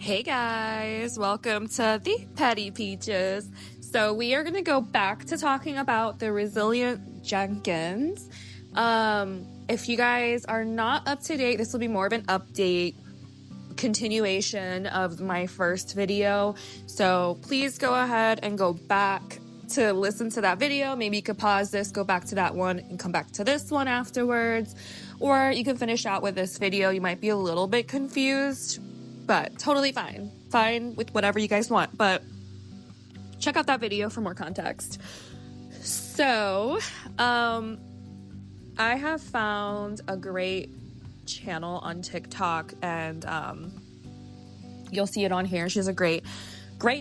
Hey guys, welcome to the Petty Peaches. So we are going to go back to talking about the resilient Jenkins. If you guys are not up to date, this will be more of an update continuation of my first video. So please go ahead and go back to listen to that video. Maybe you could pause this, go back to that one, and come back to this one afterwards. Or you can finish out with this video. You might be a little bit confused, but totally fine. Fine with whatever you guys want. But check out that video for more context. So, I have found a great channel on TikTok, and you'll see it on here. She does a great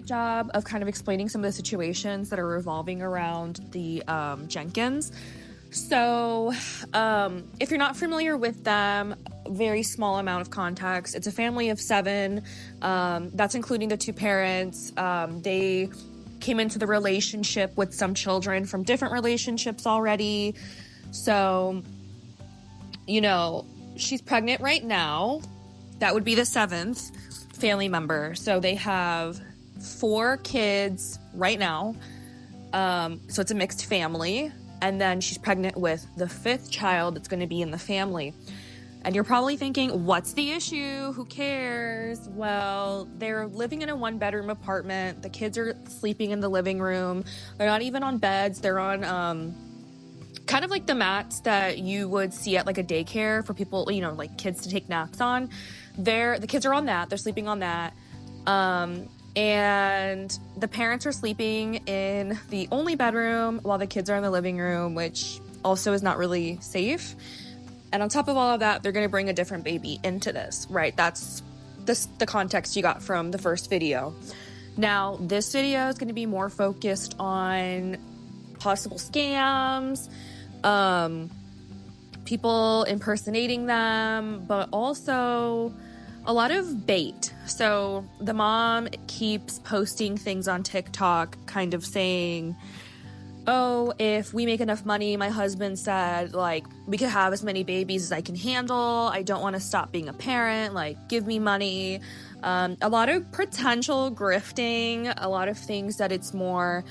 job of kind of explaining some of the situations that are revolving around the Jenkins. So, if you're not familiar with them, very small amount of context. It's a family of 7. That's including the 2 parents. They came into the relationship with some children from different relationships already. So, you know, she's pregnant right now. That would be the 7th family member. So they have 4 kids right now. So it's a mixed family. And then she's pregnant with the 5th child that's going to be in the family. And you're probably thinking, what's the issue? Who cares? Well, they're living in a 1-bedroom apartment. The kids are sleeping in the living room. They're not even on beds. They're on kind of like the mats that you would see at like a daycare for people, you know, like kids to take naps on. The kids are on that. They're sleeping on that. And the parents are sleeping in the only bedroom while the kids are in the living room, which also is not really safe. And on top of all of that, they're going to bring a different baby into this, right? That's the context you got from the first video. Now, this video is going to be more focused on possible scams, people impersonating them, but also a lot of bait. So the mom keeps posting things on TikTok kind of saying, oh, if we make enough money, my husband said, like, we could have as many babies as I can handle. I don't want to stop being a parent. Like, give me money. A lot of potential grifting, a lot of things that it's more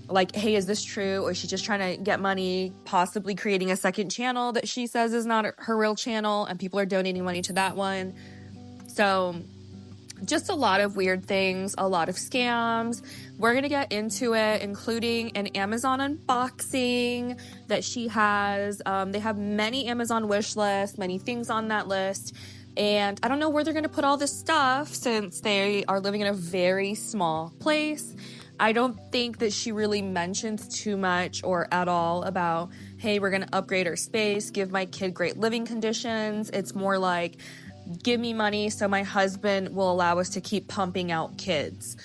like, hey, is this true? Or is she just trying to get money, possibly creating a second channel that she says is not her real channel, and people are donating money to that one. So just a lot of weird things, a lot of scams. We're going to get into it, including an Amazon unboxing that she has. They have many Amazon wish lists, many things on that list. And I don't know where they're going to put all this stuff since they are living in a very small place. I don't think that she really mentioned too much or at all about, hey, we're going to upgrade our space, give my kid great living conditions. It's more like, give me money so my husband will allow us to keep pumping out kids.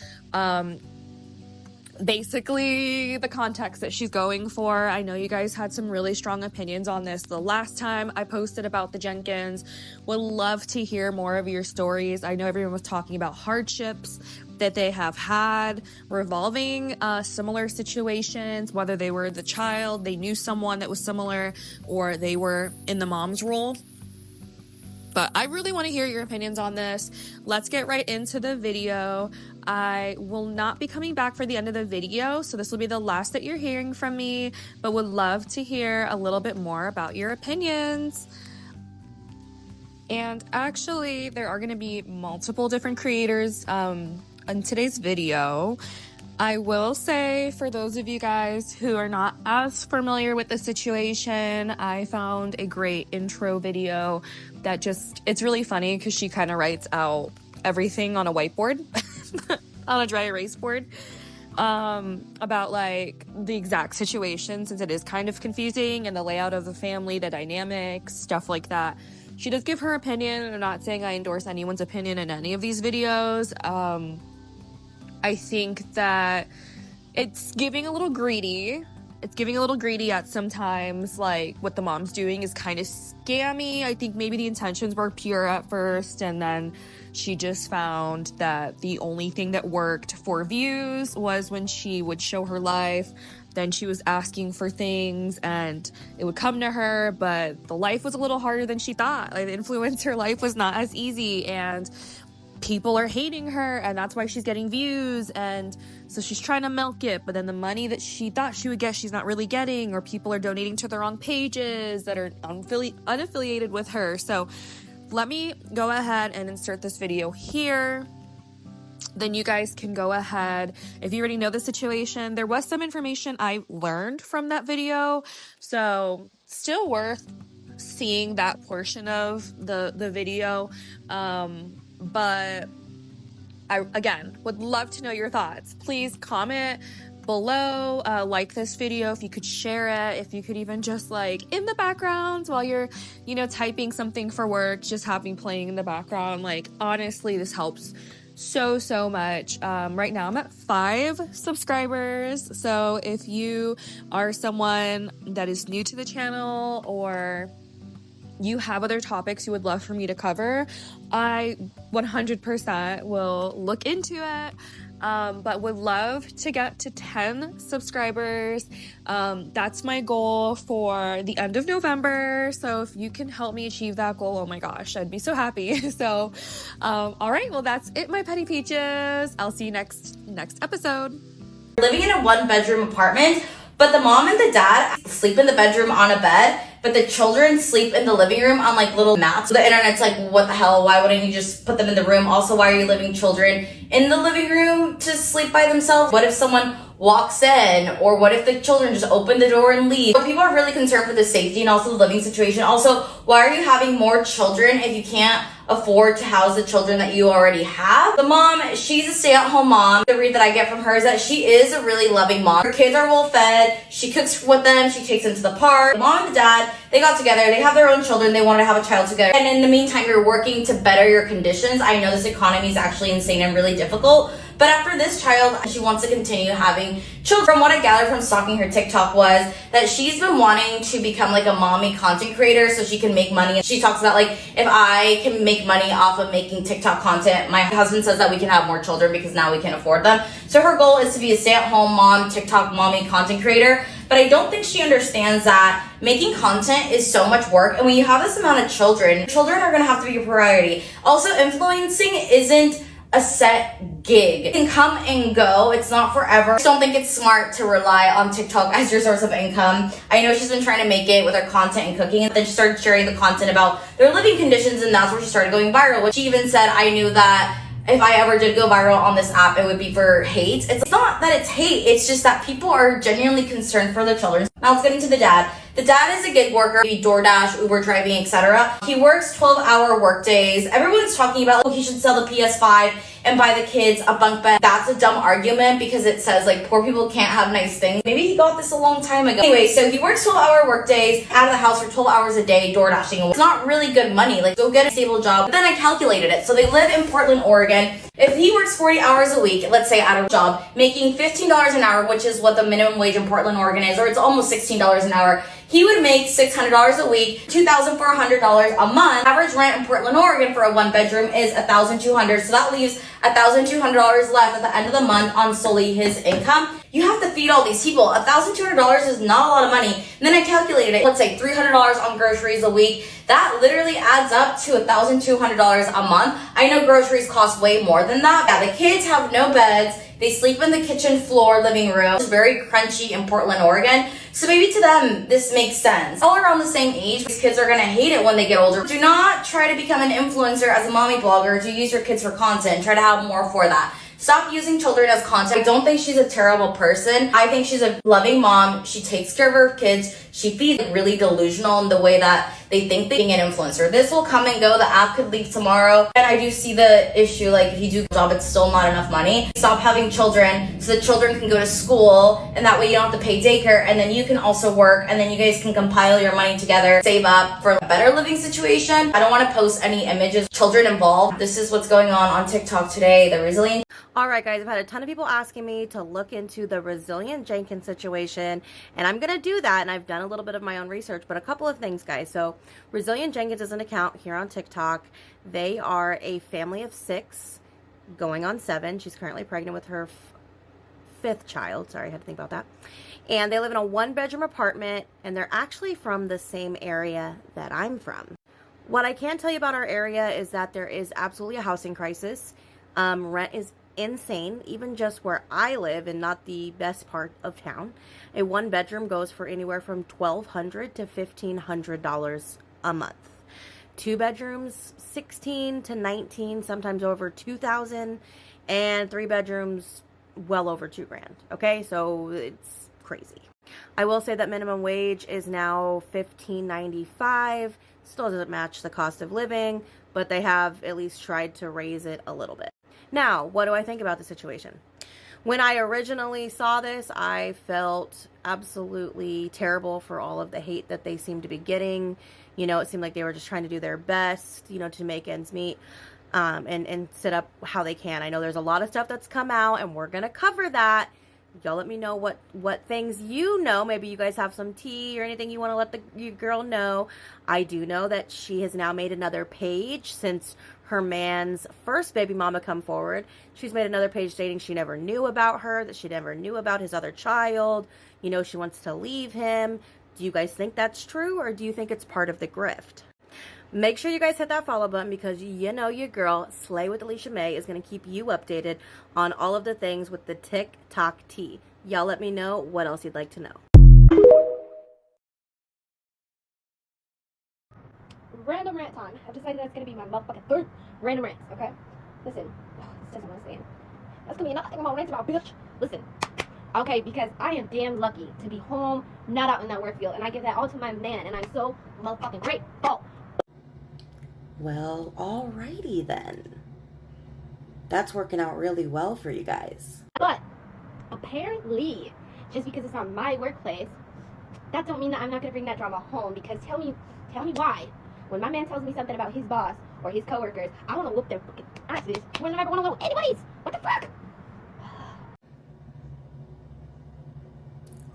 Basically, the context that she's going for. I know you guys had some really strong opinions on this the last time I posted about the Jenkins. Would love to hear more of your stories. I know everyone was talking about hardships that they have had revolving similar situations, whether they were the child, they knew someone that was similar, or they were in the mom's role. But I really want to hear your opinions on this. Let's get right into the video. I will not be coming back for the end of the video, so this will be the last that you're hearing from me, but would love to hear a little bit more about your opinions. And actually, there are going to be multiple different creators in today's video. I will say, for those of you guys who are not as familiar with the situation, I found a great intro video that it's really funny because she kind of writes out everything on a whiteboard, on a dry erase board, about like the exact situation, since it is kind of confusing, and the layout of the family, the dynamics, stuff like that. She does give her opinion. I'm not saying I endorse anyone's opinion in any of these videos. I think that it's giving a little greedy. It's giving a little greedy at sometimes, like what the mom's doing is kind of scammy. I think maybe the intentions were pure at first, and then she just found that the only thing that worked for views was when she would show her life. Then she was asking for things and it would come to her, but the life was a little harder than she thought. Like, the influencer life was not as easy, and people are hating her and that's why she's getting views, and so she's trying to milk it, but then the money that she thought she would get, she's not really getting, or people are donating to the wrong pages that are unaffiliated with her. So let me go ahead and insert this video here. Then you guys can go ahead, if you already know the situation. There was some information I learned from that video, so still worth seeing that portion of the video. But I, again, would love to know your thoughts. Please comment below, like this video if you could share it, if you could even just like in the background while you're, you know, typing something for work, just having playing in the background. Like, honestly, this helps so much. Right now I'm at 5 subscribers, so if you are someone that is new to the channel or you have other topics you would love for me to cover, I 100% will look into it. But would love to get to 10 subscribers. That's my goal for the end of November. So if you can help me achieve that goal, oh my gosh, I'd be so happy. So, all right, well, that's it, my petty peaches. I'll see you next episode. Living in a 1-bedroom apartment, but the mom and the dad sleep in the bedroom on a bed, but the children sleep in the living room on like little mats. The internet's like, what the hell? Why wouldn't you just put them in the room? Also, why are you leaving children in the living room to sleep by themselves? What if someone walks in, or what if the children just open the door and leave? People are really concerned for the safety and also the living situation. Also, why are you having more children if you can't afford to house the children that you already have? The mom, she's a stay-at-home mom. The read that I get from her is that she is a really loving mom. Her kids are well fed. She cooks with them. She takes them to the park. The mom and the dad, they got together. They have their own children. They wanted to have a child together. And in the meantime, you're working to better your conditions. I know this economy is actually insane and really difficult. But after this child, she wants to continue having children. From what I gathered from stalking her TikTok was that she's been wanting to become like a mommy content creator so she can make money. She talks about like, if I can make money off of making TikTok content, my husband says that we can have more children because now we can afford them. So her goal is to be a stay-at-home mom, TikTok mommy content creator. But I don't think she understands that making content is so much work. And when you have this amount of children are going to have to be your priority. Also, influencing isn't a set gig. It can come and go. It's not forever. I just don't think it's smart to rely on TikTok as your source of income. I know she's been trying to make it with her content and cooking, and then she started sharing the content about their living conditions, and that's where she started going viral. Which she even said, I knew that if I ever did go viral on this app, it would be for hate. It's not that it's hate, it's just that people are genuinely concerned for their children. Now let's get into the dad. The dad is a gig worker, DoorDash, Uber driving, etc. He works 12-hour work days. Everyone's talking about, oh, he should sell the PS5 and buy the kids a bunk bed. That's a dumb argument because it says like poor people can't have nice things. Maybe he got this a long time ago. Anyway, so he works 12-hour work days, out of the house for 12 hours a day, door dashing. It's not really good money. Like, go get a stable job. But then I calculated it. So they live in Portland, Oregon. If he works 40 hours a week, let's say at a job, making $15 an hour, which is what the minimum wage in Portland, Oregon is, or it's almost $16 an hour, he would make $600 a week, $2,400 a month. Average rent in Portland, Oregon for a 1-bedroom is $1,200. So that leaves $1,200 left at the end of the month on solely his income. You have to feed all these people. $1,200 is not a lot of money. And then I calculated it. Let's say $300 on groceries a week. That literally adds up to $1,200 a month. I know groceries cost way more than that. Yeah, the kids have no beds. They sleep in the kitchen floor, living room. It's very crunchy in Portland, Oregon. So maybe to them, this makes sense. All around the same age, these kids are gonna hate it when they get older. Do not try to become an influencer as a mommy blogger to use your kids for content. Try to have more for that. Stop using children as content. I don't think she's a terrible person. I think she's a loving mom. She takes care of her kids. She feeds really delusional in the way that they think being an influencer. This will come and go. The app could leave tomorrow. And I do see the issue, like if you do a job, it's still not enough money. Stop having children so the children can go to school, and that way you don't have to pay daycare, and then you can also work, and then you guys can compile your money together, save up for a better living situation. I don't want to post any images, children involved. This is what's going on TikTok today. The resilient. Alright guys, I've had a ton of people asking me to look into the resilient Jenkins situation, and I'm going to do that, and I've done a little bit of my own research, but a couple of things, guys. So Resilient Jenkins is an account here on TikTok. They are a family of 6 going on 7. She's currently pregnant with her 5th child. Sorry, I had to think about that. And they live in a 1-bedroom apartment, and they're actually from the same area that I'm from. What I can tell you about our area is that there is absolutely a housing crisis. Rent is insane, even just where I live and not the best part of town. A 1-bedroom goes for anywhere from $1,200 to $1,500 a month. 2 bedrooms, 16 to 19, sometimes over 2,000, and 3 bedrooms, well over $2,000. Okay, so it's crazy. I will say that minimum wage is now $15.95. Still doesn't match the cost of living, but they have at least tried to raise it a little bit. Now, what do I think about the situation? When I originally saw this, I felt absolutely terrible for all of the hate that they seemed to be getting. You know, it seemed like they were just trying to do their best, you know, to make ends meet, and set up how they can. I know there's a lot of stuff that's come out, and we're going to cover that. Y'all let me know what things you know. Maybe you guys have some tea or anything you want to let your girl know. I do know that she has now made another page since her man's first baby mama come forward. She's made another page stating she never knew about her, that she never knew about his other child. You know, she wants to leave him. Do you guys think that's true, or do you think it's part of the grift? Make sure you guys hit that follow button, because you know your girl, Slay with Alicia May, is going to keep you updated on all of the things with the TikTok tea. Y'all let me know what else you'd like to know. Random rant time. I've decided that's going to be my motherfucking third random rant, okay? Listen. This doesn't want to say. That's going to be another thing I'm going to rant about, bitch. Listen. Okay, because I am damn lucky to be home, not out in that work field, and I give that all to my man, and I'm so motherfucking grateful. Well, alrighty then. That's working out really well for you guys. But apparently, just because it's on my workplace, that don't mean that I'm not going to bring that drama home, because tell me why. When my man tells me something about his boss or his coworkers, I want to whoop their fucking asses more than I ever want to whoop anybody's. What the fuck?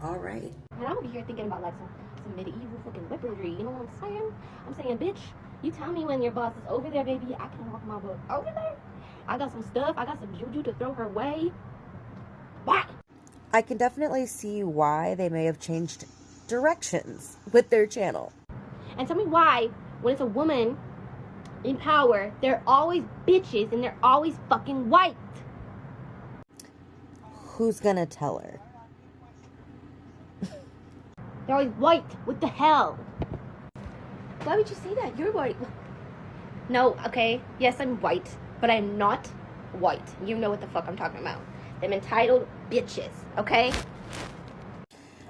All right. And I'm over here thinking about like some medieval fucking weaponry. You know what I'm saying? I'm saying, bitch, you tell me when your boss is over there, baby. I can walk my butt over there. I got some stuff. I got some juju to throw her way. Why? I can definitely see why they may have changed directions with their channel. And tell me why, when it's a woman in power, they're always bitches and they're always fucking white. Who's gonna tell her? They're always white. What the hell? Why would you say that? You're white. No, okay. Yes, I'm white, but I'm not white. You know what the fuck I'm talking about. Them entitled bitches, okay?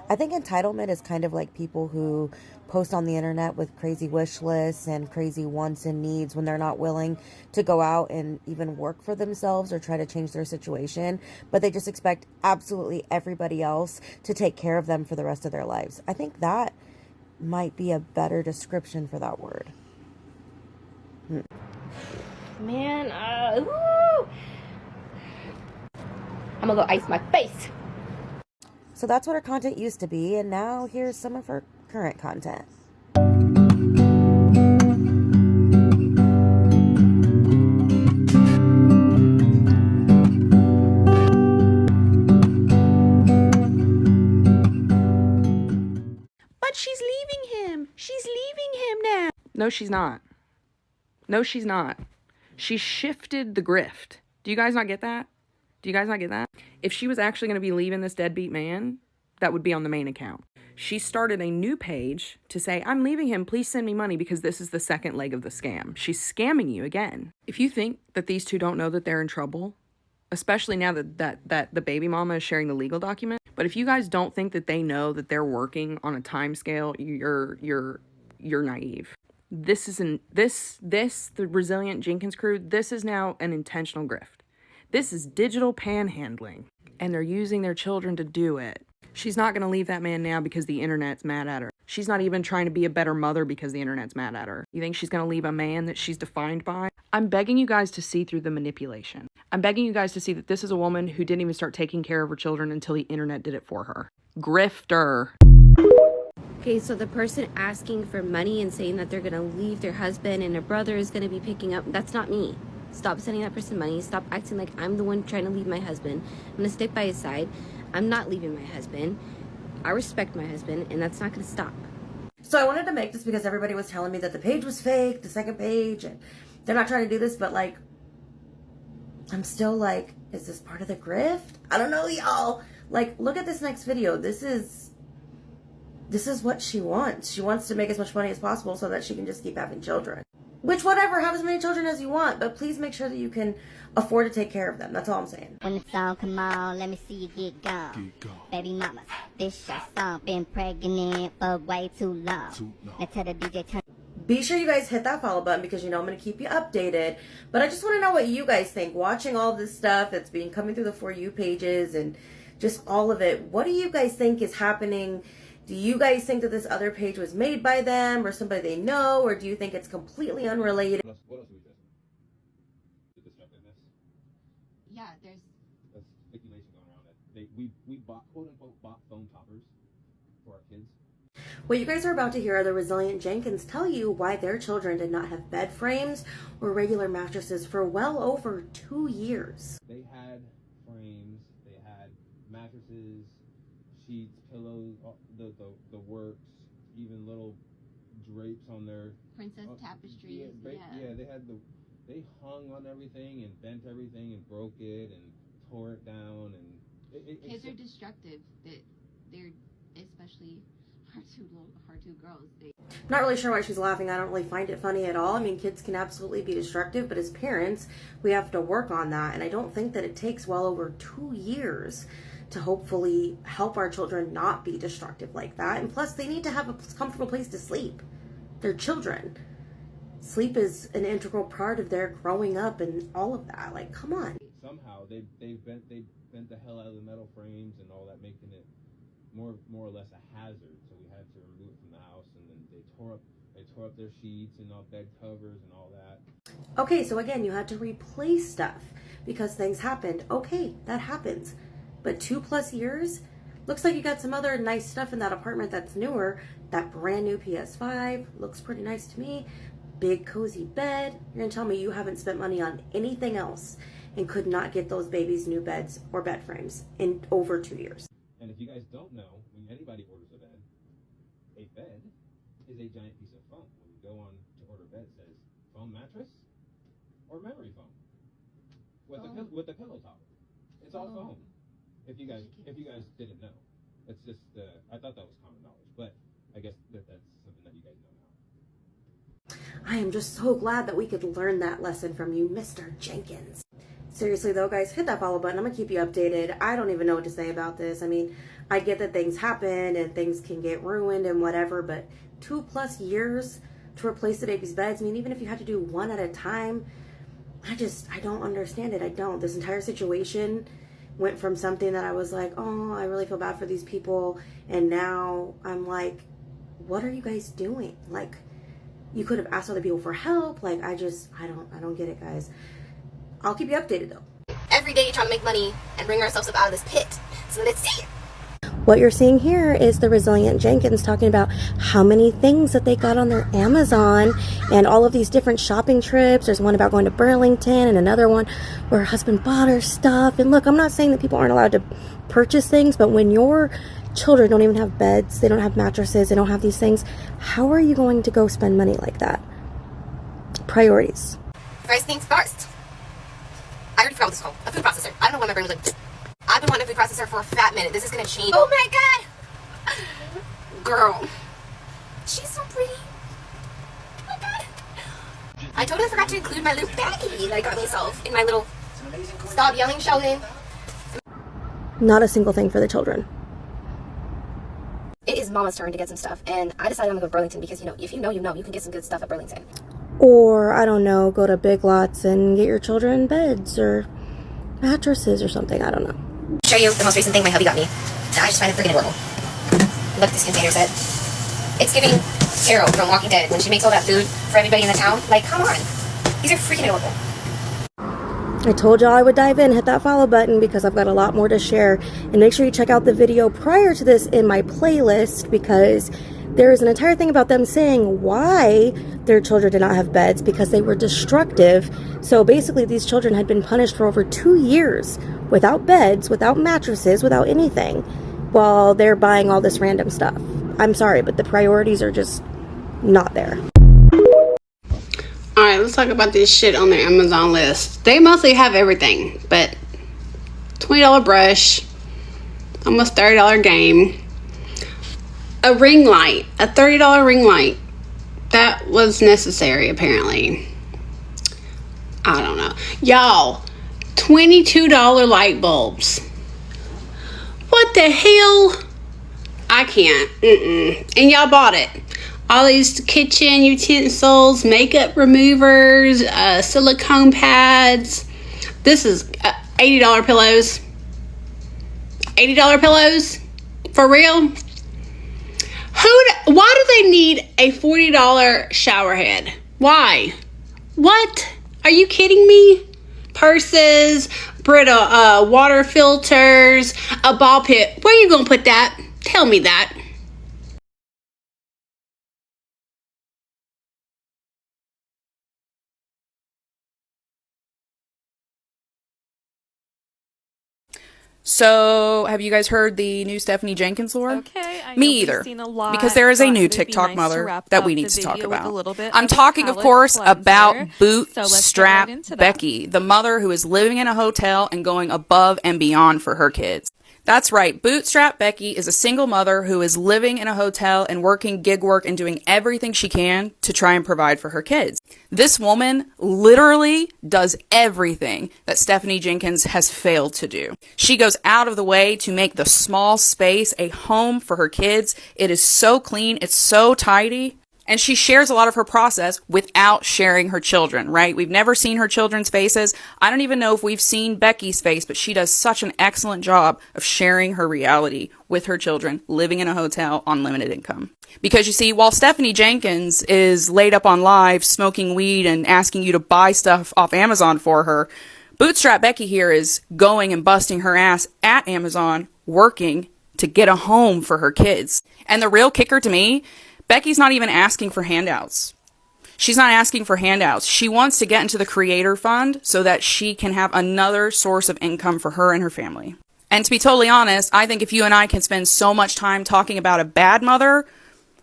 I think entitlement is kind of like people who post on the internet with crazy wish lists and crazy wants and needs when they're not willing to go out and even work for themselves or try to change their situation, but they just expect absolutely everybody else to take care of them for the rest of their lives. I think that might be a better description for that word. Man, woo! I'm gonna go ice my face. So that's what her content used to be, and now here's some of her current content. But she's leaving him. She's leaving him now. No, she's not. No, she's not. She shifted the grift. Do you guys not get that? Do you guys not get that? If she was actually going to be leaving this deadbeat man, that would be on the main account. She started a new page to say, I'm leaving him, please send me money because this is the second leg of the scam. She's scamming you again. If you think that these two don't know that they're in trouble, especially now that the baby mama is sharing the legal document, but if you guys don't think that they know that they're working on a time scale, you're naive. The Resilient Jenkins crew, this is now an intentional grift. This is digital panhandling, and they're using their children to do it. She's not going to leave that man now because the internet's mad at her. She's not even trying to be a better mother because the internet's mad at her. You think she's going to leave a man that she's defined by? I'm begging you guys to see through the manipulation. I'm begging you guys to see that this is a woman who didn't even start taking care of her children until the internet did it for her. Grifter. Okay, so the person asking for money and saying that they're gonna leave their husband and their brother is gonna be picking up, that's not me. Stop sending that person money. Stop acting like I'm the one trying to leave my husband. I'm gonna stick by his side. I'm not leaving my husband. I respect my husband, and that's not gonna stop. So I wanted to make this because everybody was telling me that the page was fake, the second page, and they're not trying to do this, but like, I'm still like, is this part of the grift? I don't know, y'all. Like, look at this next video. This is what she wants. She wants to make as much money as possible so that she can just keep having children. Which, whatever, have as many children as you want, but please make sure that you can afford to take care of them. That's all I'm saying. When the song come on, let me see you get gone. Baby mamas, this your song. Been pregnant for way too long. Now tell the DJ turn. Be sure you guys hit that follow button because you know I'm going to keep you updated. But I just want to know what you guys think. Watching all this stuff that's been coming through the For You pages and just all of it. What do you guys think is happening? Do you guys think that this other page was made by them or somebody they know? Or do you think it's completely unrelated? What else are we testing? The destructiveness. Yeah, there's That's speculation going around that we bought, quote unquote, bought foam toppers for our kids. What you guys are about to hear are the resilient Jenkins tell you why their children did not have bed frames or regular mattresses for well over 2 years. They had frames, they had mattresses, sheets, pillows, the works, even little drapes on their princess tapestries. They hung on everything and bent everything and broke it and tore it down, and Kids are destructive. They're especially our two girls. I'm not really sure why she's laughing. I don't really find it funny at all. I mean, kids can absolutely be destructive, but as parents, we have to work on that. And I don't think that it takes well over 2 years to hopefully help our children not be destructive like that. And plus, they need to have a comfortable place to sleep. They're children. Sleep is an integral part of their growing up and all of that. Like, come on. somehow they bent the hell out of the metal frames and all that, making it more or less a hazard. So we had to remove it from the house, and then they tore up their sheets and all bed covers and all that. Okay, so again, you had to replace stuff because things happened. Okay, that happens. But 2+ years? Looks like you got some other nice stuff in that apartment that's newer. That brand new PS5 looks pretty nice to me. Big cozy bed. You're gonna tell me you haven't spent money on anything else and could not get those babies new beds or bed frames in over 2 years. And if you guys don't know, when anybody orders a bed is a giant piece of foam. When you go on to order bed, it says foam mattress or memory foam with a pillow topper. It's all foam. If you guys didn't know, it's just I thought that was common knowledge, but I guess that's something that you guys know now. I am just so glad that we could learn that lesson from you, Mr. Jenkins. Seriously though, guys, hit that follow button. I'm gonna keep you updated. I don't even know what to say about this. I mean, I get that things happen and things can get ruined and whatever, but 2+ years to replace the baby's beds. I mean, even if you had to do one at a time, I don't understand it. I don't. This entire situation went from something that I was like, oh, I really feel bad for these people, and now I'm like, what are you guys doing? Like, you could have asked other people for help. Like, I don't get it, guys. I'll keep you updated though. Every day trying to make money and bring ourselves up out of this pit. So let's see it. What you're seeing here is the resilient Jenkins talking about how many things that they got on their Amazon and all of these different shopping trips. There's one about going to Burlington and another one where her husband bought her stuff. And look, I'm not saying that people aren't allowed to purchase things, but when your children don't even have beds, they don't have mattresses, they don't have these things, how are you going to go spend money like that? Priorities. First things first. I already forgot what this is called. A food processor. I don't know why my brain was like, I've been wanting a food processor for a fat minute. This is gonna change. Oh my god! Girl. She's so pretty. Oh my god. I totally forgot to include my little baggie that I got myself in my little stop yelling, Sheldon. Not a single thing for the children. It is Mama's turn to get some stuff, and I decided I'm gonna go to Burlington because, you know, if you know, you know, you can get some good stuff at Burlington. Or, I don't know, go to Big Lots and get your children beds or mattresses or something. I don't know. Show you the most recent thing my hubby got me. I just find it freaking adorable. Look at this container set. It's giving Carol from Walking Dead when she makes all that food for everybody in the town. Like, come on. These are freaking adorable. I told y'all I would dive in. Hit that follow button because I've got a lot more to share. And make sure you check out the video prior to this in my playlist because there is an entire thing about them saying why their children did not have beds because they were destructive. So basically these children had been punished for over 2 years without beds, without mattresses, without anything, while they're buying all this random stuff. I'm sorry, but the priorities are just not there. Alright, let's talk about this shit on their Amazon list. They mostly have everything, but $20 brush, almost $30 game, a ring light, a $30 ring light. That was necessary, apparently. I don't know. Y'all, $22 light bulbs. What the hell? I can't. And y'all bought it. All these kitchen utensils, makeup removers, silicone pads. This is $80 pillows. $80 pillows? For real? Why do they need a $40 shower head? Why? What? Are you kidding me? Purses, Brita water filters, a ball pit. Where you gonna put that? Tell me that. So, have you guys heard the new Stephanie Jenkins lore? Okay, I know Me we've either. seen a lot, Because there is a but new it'd be TikTok nice mother to wrap that up we the need to talk video with about. a little bit I'm of a talking, of palate course, about cleanser. Bootstrap So let's get right into that. Becky, the mother who is living in a hotel and going above and beyond for her kids. That's right, Bootstrap Becky is a single mother who is living in a hotel and working gig work and doing everything she can to try and provide for her kids. This woman literally does everything that Stephanie Jenkins has failed to do. She goes out of the way to make the small space a home for her kids. It is so clean, it's so tidy. And she shares a lot of her process without sharing her children, right? We've never seen her children's faces. I don't even know if we've seen Becky's face, but she does such an excellent job of sharing her reality with her children living in a hotel on limited income. Because you see, while Stephanie Jenkins is laid up on live smoking weed and asking you to buy stuff off Amazon for her, Bootstrap Becky here is going and busting her ass at Amazon, working to get a home for her kids. And the real kicker to me, Becky's not even asking for handouts. She's not asking for handouts. She wants to get into the creator fund so that she can have another source of income for her and her family. And to be totally honest, I think if you and I can spend so much time talking about a bad mother,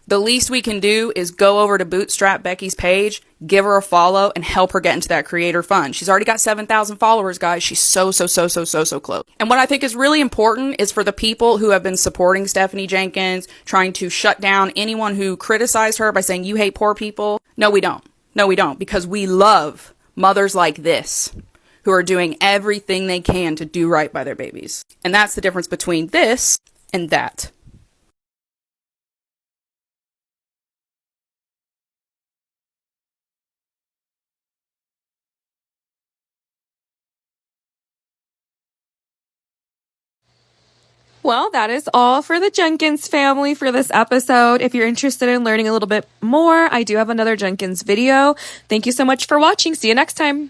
the least we can do is go over to Bootstrap Becky's page, give her a follow, and help her get into that creator fund. She's already got 7,000 followers, guys. She's so close. And what I think is really important is for the people who have been supporting Stephanie Jenkins, trying to shut down anyone who criticized her by saying, you hate poor people. No, we don't. No, we don't. Because we love mothers like this, who are doing everything they can to do right by their babies. And that's the difference between this and that. Well, that is all for the Jenkins family for this episode. If you're interested in learning a little bit more, I do have another Jenkins video. Thank you so much for watching. See you next time.